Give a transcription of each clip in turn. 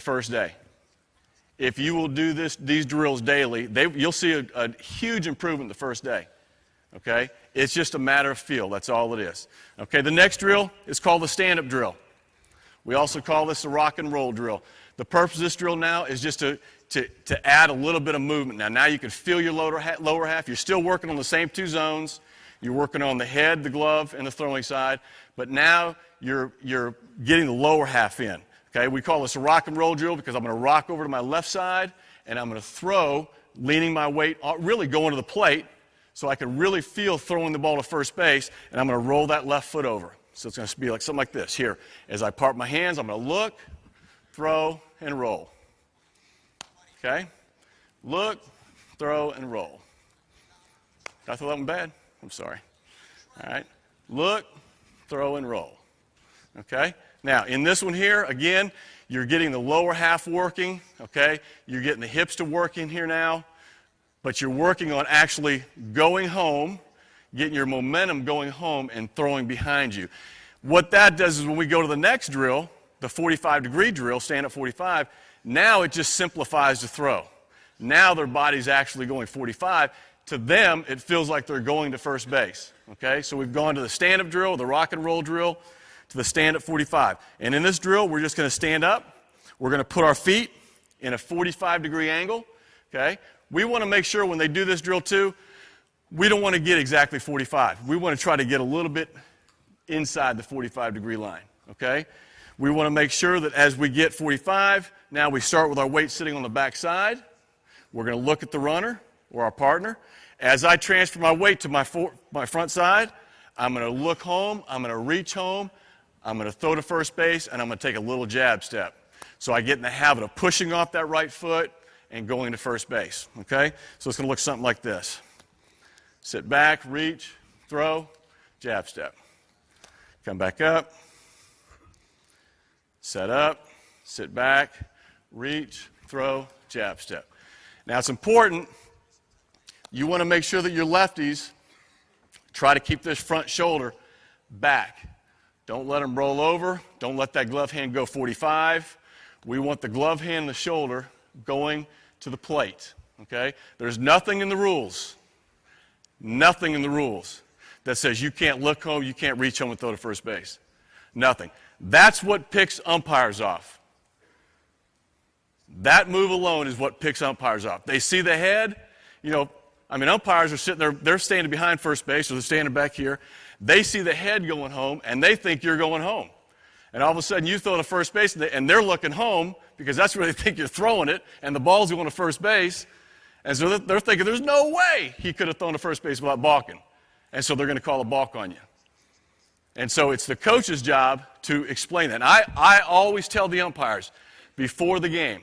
first day. If you will do these drills daily, you'll see a huge improvement the first day. Okay? It's just a matter of feel. That's all it is. Okay, the next drill is called the stand-up drill. We also call this the rock and roll drill. The purpose of this drill now is just to add a little bit of movement. Now you can feel your lower half. You're still working on the same two zones. You're working on the head, the glove, and the throwing side. But now you're getting the lower half in. Okay, we call this a rock and roll drill because I'm going to rock over to my left side, and I'm going to throw, leaning my weight, really going to the plate, so I can really feel throwing the ball to first base, and I'm going to roll that left foot over. So it's going to be like something like this. Here, as I part my hands, I'm going to look, throw, and roll. Okay? Look, throw, and roll. Did I throw that one bad? I'm sorry. All right. Look, throw, and roll. Okay? Now, in this one here, again, you're getting the lower half working, okay? You're getting the hips to work in here now, but you're working on actually going home, getting your momentum going home and throwing behind you. What that does is when we go to the next drill, the 45-degree drill, stand at 45, now it just simplifies the throw. Now their body's actually going 45. To them, it feels like they're going to first base, okay? So we've gone to the stand-up drill, the rock and roll drill, to the stand at 45. And in this drill, we're just going to stand up. We're going to put our feet in a 45-degree angle, okay? We want to make sure when they do this drill too, we don't want to get exactly 45. We want to try to get a little bit inside the 45-degree line, okay? We want to make sure that as we get 45, now we start with our weight sitting on the back side. We're going to look at the runner or our partner. As I transfer my weight to my front side, I'm going to look home, I'm going to reach home, I'm going to throw to first base, and I'm going to take a little jab step. So I get in the habit of pushing off that right foot and going to first base, okay? So it's going to look something like this. Sit back, reach, throw, jab step. Come back up, set up, sit back, reach, throw, jab step. Now it's important, you want to make sure that your lefties try to keep this front shoulder back. Don't let them roll over. Don't let that glove hand go 45. We want the glove hand and the shoulder going to the plate, okay? There's nothing in the rules that says you can't look home, you can't reach home and throw to first base. Nothing. That's what picks umpires off. That move alone is what picks umpires off. They see the head, umpires are sitting there, they're standing behind first base, or they're standing back here. They see the head going home, and they think you're going home. And all of a sudden, you throw to first base, and they're looking home because that's where they think you're throwing it, and the ball's going to first base. And so they're thinking, there's no way he could have thrown to first base without balking. And so they're going to call a balk on you. And so it's the coach's job to explain that. And I always tell the umpires before the game,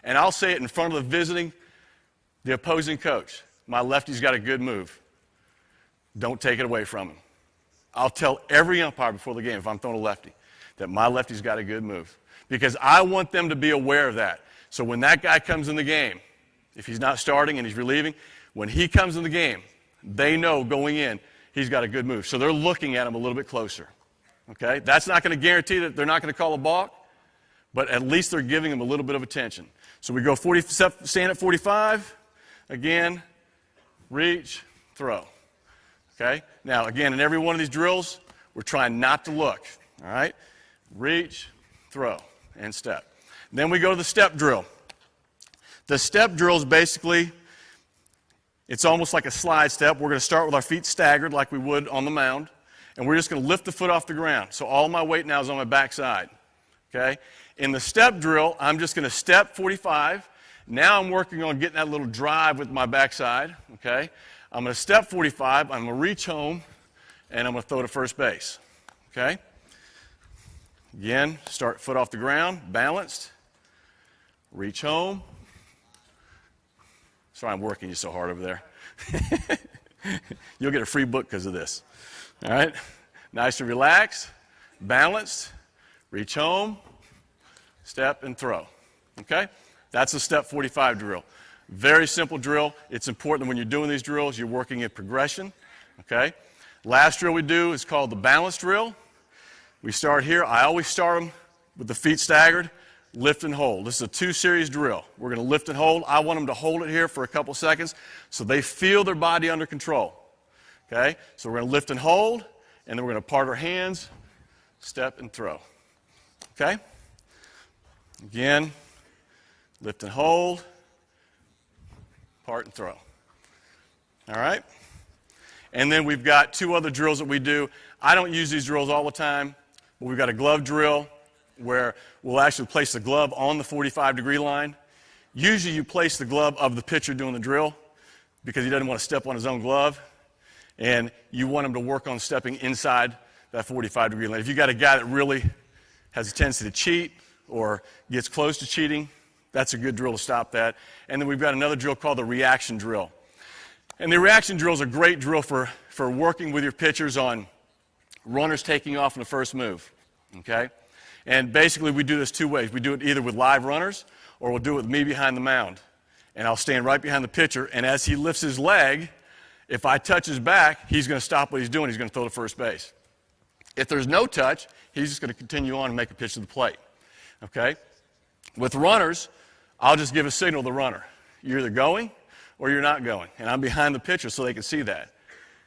and I'll say it in front of the opposing coach, my lefty's got a good move. Don't take it away from him. I'll tell every umpire before the game, if I'm throwing a lefty, that my lefty's got a good move. Because I want them to be aware of that. So when that guy comes in the game, if he's not starting and he's relieving, when he comes in the game, they know going in, he's got a good move. So they're looking at him a little bit closer. Okay? That's not going to guarantee that they're not going to call a balk, but at least they're giving him a little bit of attention. So we go stand at 45, again, reach, throw. Okay? Now, again, in every one of these drills, we're trying not to look. All right? Reach, throw, and step. Then we go to the step drill. The step drill is basically, it's almost like a slide step. We're going to start with our feet staggered like we would on the mound, and we're just going to lift the foot off the ground. So all my weight now is on my back side. Okay? In the step drill, I'm just going to step 45. Now I'm working on getting that little drive with my backside. Okay? I'm going to step 45, I'm going to reach home, and I'm going to throw to first base. Okay? Again, start foot off the ground, balanced, reach home. Sorry I'm working you so hard over there. You'll get a free book because of this. All right? Nice and relaxed, balanced, reach home, step, and throw. Okay? That's a step 45 drill. Very simple drill. It's important that when you're doing these drills, you're working in progression. Okay? Last drill we do is called the balance drill. We start here. I always start them with the feet staggered. lift and hold. This is a 2-series drill. We're going to lift and hold. I want them to hold it here for a couple seconds so they feel their body under control. Okay? So we're going to lift and hold, and then we're going to part our hands, step and throw. Okay? Again, lift and hold, part and throw. All right? And then we've got 2 other drills that we do. I don't use these drills all the time, but we've got a glove drill where we'll actually place the glove on the 45-degree line. Usually you place the glove of the pitcher doing the drill because he doesn't want to step on his own glove, and you want him to work on stepping inside that 45-degree line. If you've got a guy that really has a tendency to cheat or gets close to cheating, that's a good drill to stop that. And then we've got another drill called the reaction drill. And the reaction drill is a great drill for working with your pitchers on runners taking off in the first move. Okay? And basically we do this 2 ways. We do it either with live runners or we'll do it with me behind the mound. And I'll stand right behind the pitcher, and as he lifts his leg, if I touch his back, he's going to stop what he's doing. He's going to throw to first base. If there's no touch, he's just going to continue on and make a pitch to the plate. Okay? With runners, I'll just give a signal to the runner. You're either going or you're not going. And I'm behind the pitcher so they can see that.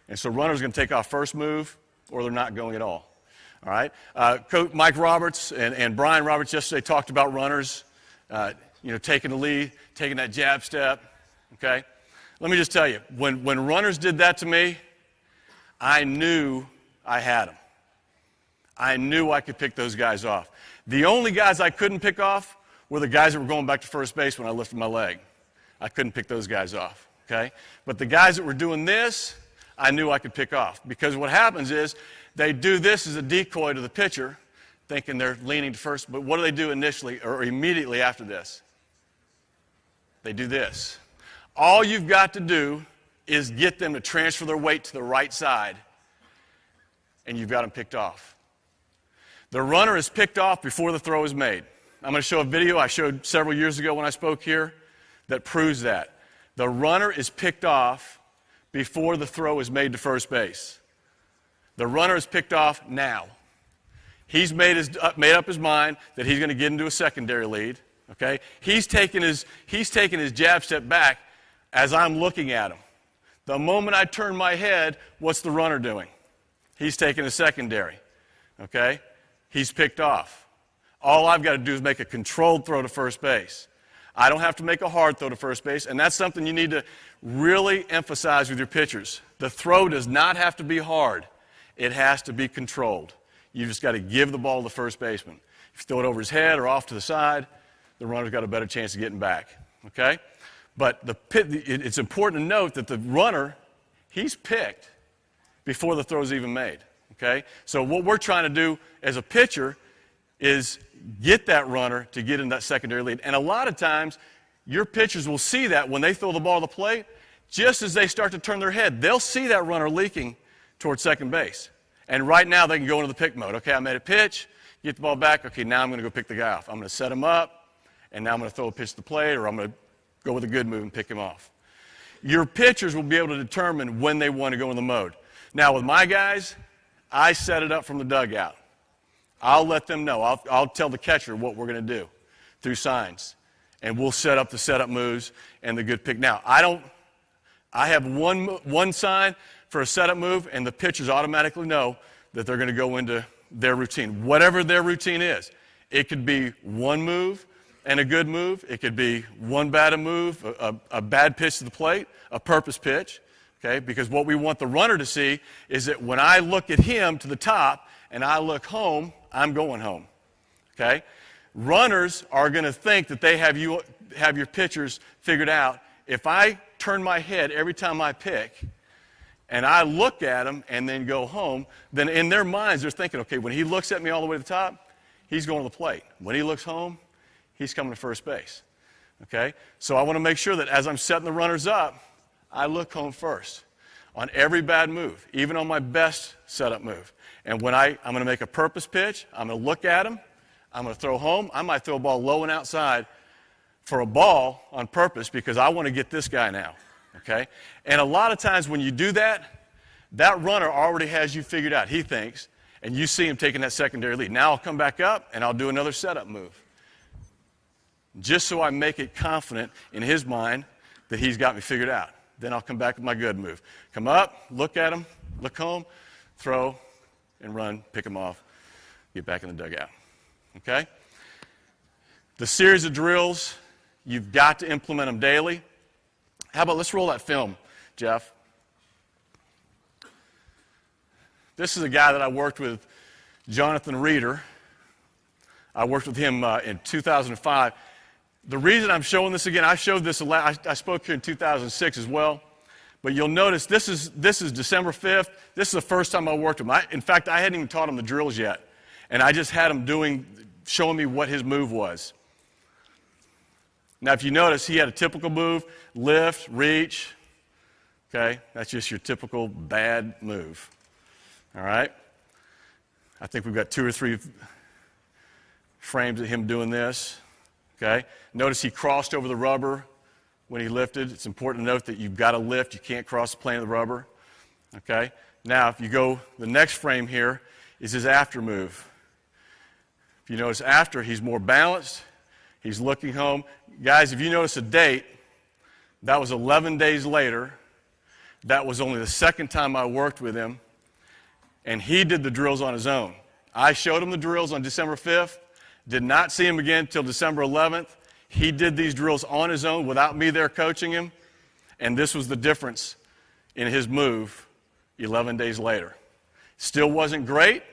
And so runners are going to take off first move or they're not going at all. All right? Coach Mike Roberts and Brian Roberts yesterday talked about runners, taking the lead, taking that jab step. Okay? Let me just tell you, when runners did that to me, I knew I had them. I knew I could pick those guys off. The only guys I couldn't pick off were the guys that were going back to first base when I lifted my leg. I couldn't pick those guys off, okay? But the guys that were doing this, I knew I could pick off. Because what happens is they do this as a decoy to the pitcher, thinking they're leaning to first. But what do they do initially or immediately after this? They do this. All you've got to do is get them to transfer their weight to the right side, and you've got them picked off. The runner is picked off before the throw is made. I'm going to show a video I showed several years ago when I spoke here that proves that. The runner is picked off before the throw is made to first base. The runner is picked off now. He's made up his mind that he's going to get into a secondary lead. Okay? He's taking his jab step back as I'm looking at him. The moment I turn my head, what's the runner doing? He's taking a secondary. Okay? He's picked off. All I've got to do is make a controlled throw to first base. I don't have to make a hard throw to first base, and that's something you need to really emphasize with your pitchers. The throw does not have to be hard. It has to be controlled. You just got to give the ball to the first baseman. If you throw it over his head or off to the side, the runner's got a better chance of getting back. Okay? But it's important to note that the runner, he's picked before the throw's even made. Okay? So what we're trying to do as a pitcher is get that runner to get in that secondary lead. And a lot of times, your pitchers will see that when they throw the ball to the plate, just as they start to turn their head, they'll see that runner leaking towards second base. And right now, they can go into the pick mode. Okay, I made a pitch, get the ball back. Okay, now I'm going to go pick the guy off. I'm going to set him up, and now I'm going to throw a pitch to the plate, or I'm going to go with a good move and pick him off. Your pitchers will be able to determine when they want to go in the mode. Now, with my guys, I set it up from the dugout. I'll let them know. I'll tell the catcher what we're going to do through signs. And we'll set up the setup moves and the good pick. Now, I have one sign for a setup move, and the pitchers automatically know that they're going to go into their routine, whatever their routine is. It could be one move and a good move. It could be one bad move, a bad pitch to the plate, a purpose pitch. Okay? Because what we want the runner to see is that when I look at him to the top and I look home, I'm going home. Okay? Runners are going to think that they have your pitchers figured out. If I turn my head every time I pick and I look at him and then go home, then in their minds they're thinking, okay, when he looks at me all the way to the top, he's going to the plate. When he looks home, he's coming to first base. Okay? So I want to make sure that as I'm setting the runners up, I look home first on every bad move, even on my best setup move. And when I'm going to make a purpose pitch, I'm going to look at him, I'm going to throw home. I might throw a ball low and outside for a ball on purpose because I want to get this guy now. Okay? And a lot of times when you do that, that runner already has you figured out, he thinks, and you see him taking that secondary lead. Now I'll come back up and I'll do another setup move. just so I make it confident in his mind that he's got me figured out. Then I'll come back with my good move. Come up, look at him, look home, throw, and run, pick him off, get back in the dugout. Okay? The series of drills, you've got to implement them daily. How about let's roll that film, Jeff. This is a guy that I worked with, Jonathan Reeder. I worked with him in 2005. The reason I'm showing this again, I showed this, I spoke here in 2006 as well, but you'll notice this is December 5th. This is the first time I worked with him. In fact, I hadn't even taught him the drills yet, and I just had him showing me what his move was. Now, if you notice, he had a typical move, lift, reach. Okay, that's just your typical bad move. All right? I think we've got 2 or 3 frames of him doing this. Okay? Notice he crossed over the rubber when he lifted. It's important to note that you've got to lift. You can't cross the plane of the rubber. Okay? Now, if you go, the next frame here is his after move. If you notice after, he's more balanced. He's looking home. Guys, if you notice a date, that was 11 days later. That was only the second time I worked with him. And he did the drills on his own. I showed him the drills on December 5th. Did not see him again until December 11th. He did these drills on his own without me there coaching him. And this was the difference in his move 11 days later. Still wasn't great,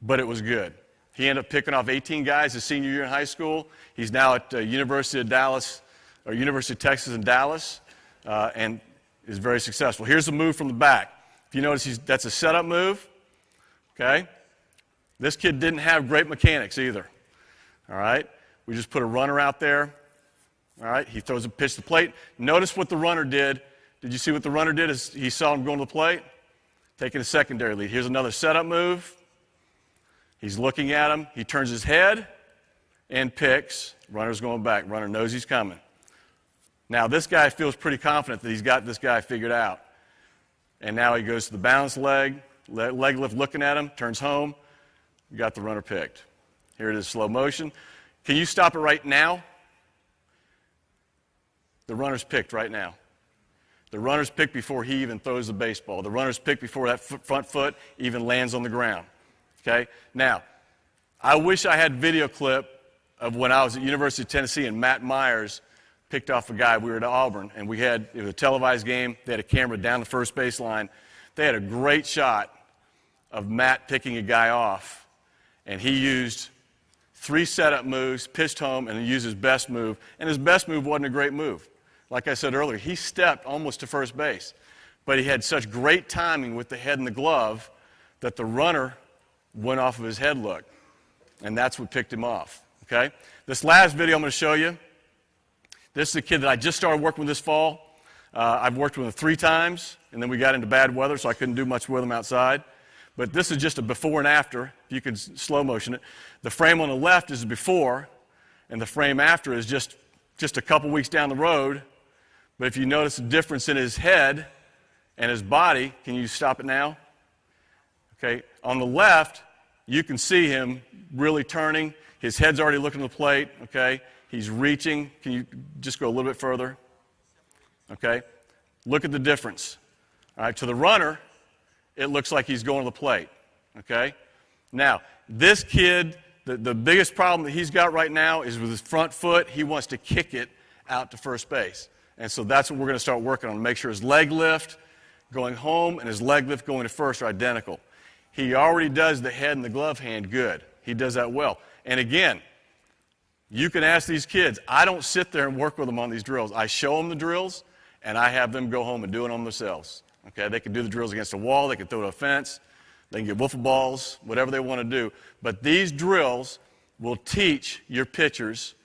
but it was good. He ended up picking off 18 guys his senior year in high school. He's now at University of Dallas, or University of Texas in Dallas, and is very successful. Here's the move from the back. If you notice, that's a setup move. Okay? This kid didn't have great mechanics either. All right? We just put a runner out there. All right? He throws a pitch to the plate. Notice what the runner did. Did you see what the runner did as he saw him going to the plate? Taking a secondary lead. Here's another setup move. He's looking at him. He turns his head and picks. Runner's going back. Runner knows he's coming. Now, this guy feels pretty confident that he's got this guy figured out. And now he goes to the balance leg lift looking at him, turns home. You got the runner picked. Here it is, slow motion. Can you stop it right now? The runner's picked right now. The runner's picked before he even throws the baseball. The runner's picked before that front foot even lands on the ground. Okay? Now, I wish I had video clip of when I was at University of Tennessee and Matt Myers picked off a guy. We were at Auburn, and it was a televised game. They had a camera down the first baseline. They had a great shot of Matt picking a guy off, and he used 3 setup moves, pitched home, and he used his best move. And his best move wasn't a great move. Like I said earlier, he stepped almost to first base, but he had such great timing with the head and the glove that the runner went off of his head look, and that's what picked him off. Okay? This last video I'm going to show you, this is a kid that I just started working with this fall. I've worked with him 3 times, and then we got into bad weather, so I couldn't do much with him outside. But this is just a before and after. If you can slow motion it. The frame on the left is before, and the frame after is just a couple weeks down the road. But if you notice the difference in his head and his body, can you stop it now? Okay, on the left, you can see him really turning. His head's already looking at the plate, okay? He's reaching. Can you just go a little bit further? Okay? Look at the difference. All right, to the runner, it looks like he's going to the plate, okay? Now, this kid, the biggest problem that he's got right now is with his front foot. He wants to kick it out to first base. And so that's what we're going to start working on, make sure his leg lift going home and his leg lift going to first are identical. He already does the head and the glove hand good. He does that well. And again, you can ask these kids. I don't sit there and work with them on these drills. I show them the drills, and I have them go home and do it on themselves. Okay, they can do the drills against a wall. They can throw to a fence. They can get wiffle balls, whatever they want to do. But these drills will teach your pitchers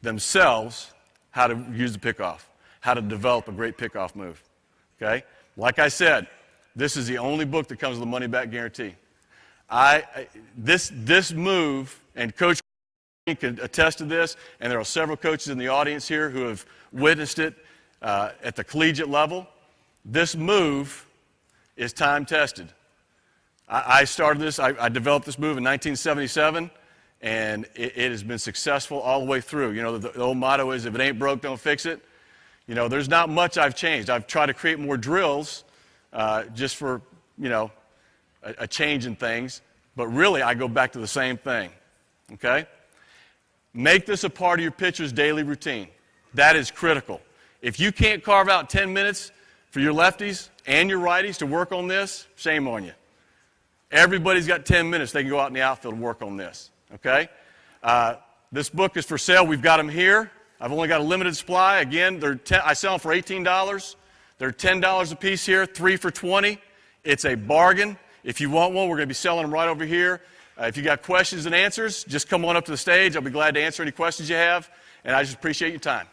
themselves how to use the pickoff, how to develop a great pickoff move. Okay? Like I said, this is the only book that comes with a money-back guarantee. This move, and Coach can attest to this, and there are several coaches in the audience here who have witnessed it at the collegiate level. This move is time-tested. I started this, I developed this move in 1977, and it has been successful all the way through. You know, the old motto is, if it ain't broke, don't fix it. You know, there's not much I've changed. I've tried to create more drills just for, you know, a change in things, but really I go back to the same thing, okay? Make this a part of your pitcher's daily routine. That is critical. If you can't carve out 10 minutes for your lefties and your righties to work on this, shame on you. Everybody's got 10 minutes. They can go out in the outfield and work on this, okay? This book is for sale. We've got them here. I've only got a limited supply. Again, I sell them for $18. They're $10 a piece here, 3 for $20. It's a bargain. If you want one, we're going to be selling them right over here. If you got questions and answers, just come on up to the stage. I'll be glad to answer any questions you have, and I just appreciate your time.